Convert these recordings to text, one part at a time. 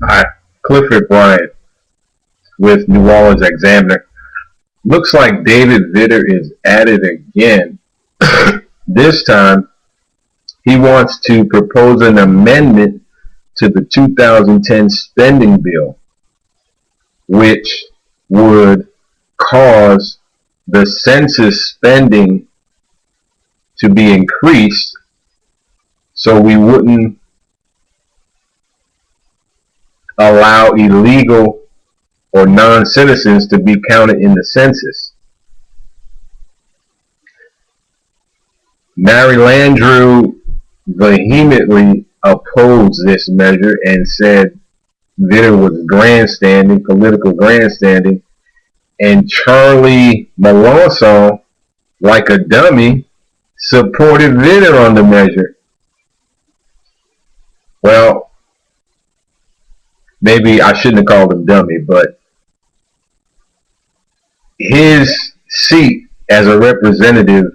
Hi, Clifford Bryant with New Orleans Examiner. Looks like David Vitter is at it again. This time, he wants to propose an amendment to the 2010 spending bill, which would cause the census spending to be increased so we wouldn't allow illegal or non-citizens to be counted in the census. Mary Landrieu vehemently opposed this measure and said Vitter was grandstanding, political grandstanding, and Charlie Melancon, like a dummy, supported Vitter on the measure. Well, maybe I shouldn't have called him dummy, but his seat as a representative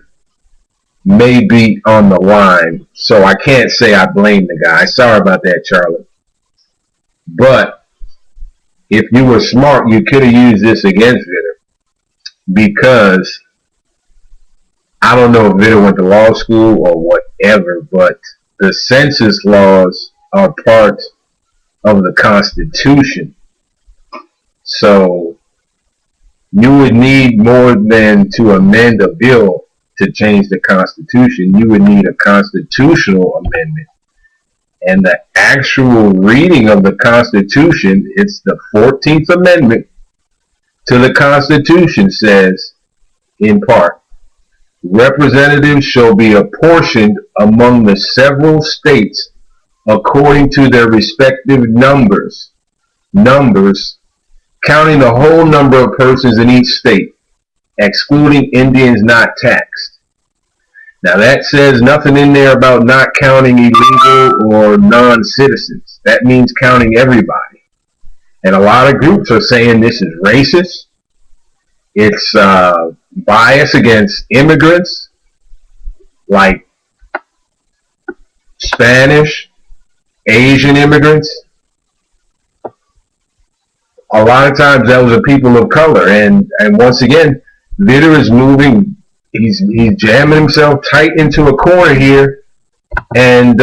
may be on the line, so I can't say I blame the guy. Sorry about that, Charlie. But if you were smart, you could have used this against Vitter, because I don't know if Vitter went to law school or whatever, but the census laws are part of the Constitution. So you would need more than to amend a bill to change the Constitution. You would need a constitutional amendment. And the actual reading of the Constitution, it's the 14th Amendment to the Constitution, says, in part, representatives shall be apportioned among the several states according to their respective numbers, counting the whole number of persons in each state, excluding Indians not taxed. Now that says nothing in there about not counting illegal or non-citizens. That means counting everybody. And a lot of groups are saying this is racist. It's bias against immigrants, like Spanish, Asian immigrants. A lot of times those are people of color, and once again, Vitter is moving. He's jamming himself tight into a corner here, and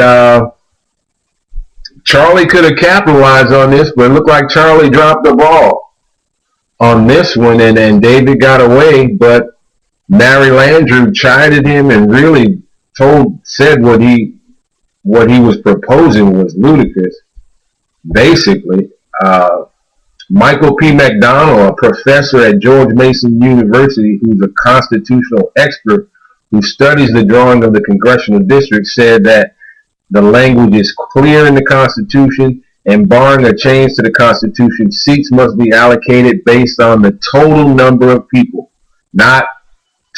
Charlie could have capitalized on this, but it looked like Charlie dropped the ball on this one, and David got away. But Mary Landrieu chided him and really said what he was proposing was ludicrous. Basically, Michael P. McDonald, a professor at George Mason University, who's a constitutional expert who studies the drawing of the congressional district, said that the language is clear in the Constitution, and barring a change to the Constitution, seats must be allocated based on the total number of people, not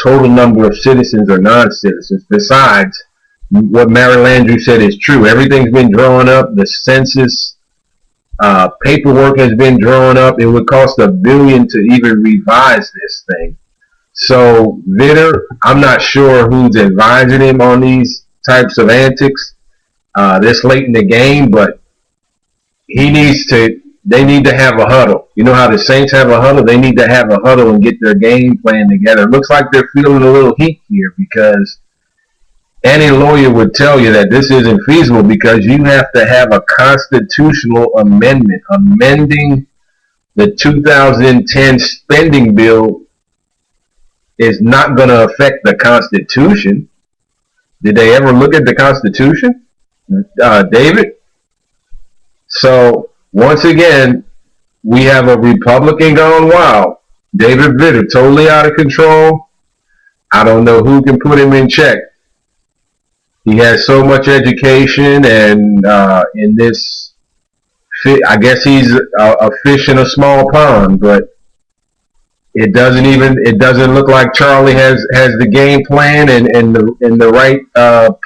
total number of citizens or non-citizens. Besides, what Mary Landrieu said is true. Everything's been drawn up. The census paperwork has been drawn up. It would cost $1 billion to even revise this thing. So Vitter, I'm not sure who's advising him on these types of antics this late in the game, but they need to have a huddle. You know how the Saints have a huddle? They need to have a huddle and get their game plan together. It looks like they're feeling a little heat here, because any lawyer would tell you that this isn't feasible, because you have to have a constitutional amendment. Amending the 2010 spending bill is not going to affect the Constitution. Did they ever look at the Constitution, David? So, once again, we have a Republican gone wild. David Vitter, totally out of control. I don't know who can put him in check. He has so much education, and in this, I guess he's a fish in a small pond. But it doesn't look like Charlie has the game plan and the right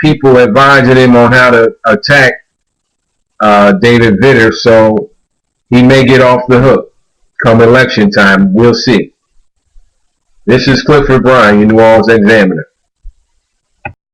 people advising him on how to attack David Vitter. So he may get off the hook come election time. We'll see. This is Clifford Bryant, your New Orleans Examiner.